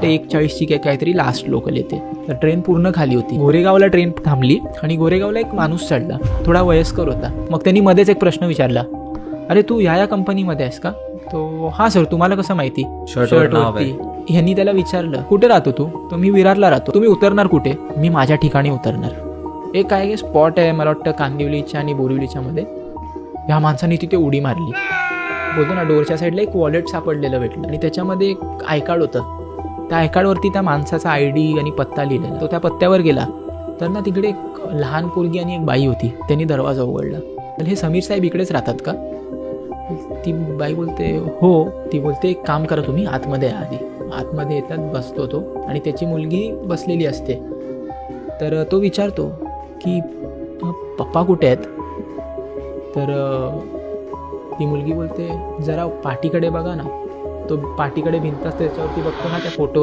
वाटतं 1:40ची काहीतरी last local येते. तर ट्रेन पूर्ण खाली होती. गोरेगावला ट्रेन थांबली आणि गोरेगावला एक माणूस चढला, थोडा वयस्कर होता. मग त्यांनी मध्येच एक प्रश्न विचारला, अरे तू या कंपनीमध्ये आहेस का? तो हा सर, तुम्हाला कसं माहिती? शर्टवरती. ह्यांनी त्याला विचारलं, कुठे राहतो तू? तो मी विरारला राहतो. तुम्ही उतरणार कुठे? मी माझ्या ठिकाणी उतरणार. एक काय स्पॉट आहे मला वाटतं कांदिवलीच्या आणि बोरिवलीच्या मध्ये. ह्या माणसाने तिथे उडी मारली. बोलतो ना, डोरच्या साईडला एक वॉलेट सापडलेलं भेटलं आणि त्याच्यामध्ये एक आय कार्ड होतं. त्या आय कार्डवरती त्या माणसाचा ID आणि पत्ता लिहिलेला. तो त्या पत्त्यावर गेला तर ना तिकडे एक लहान पोरगी आणि एक बाई होती. त्यांनी दरवाजा उघडला. तर हे समीर साहेब इकडेच राहतात का? ती बाई बोलते हो. ती बोलते एक काम करा, तुम्ही आतमध्ये या आधी. आतमध्ये येतात, बसतो तो आणि त्याची मुलगी बसलेली असते. तर तो विचारतो की पप्पा कुठे आहेत? तर ती मुलगी बोलते जरा पाठीकडे बघा ना. तो पाठीकडे भिंत असते त्याच्यावरती बघतो ना, त्या फोटोवर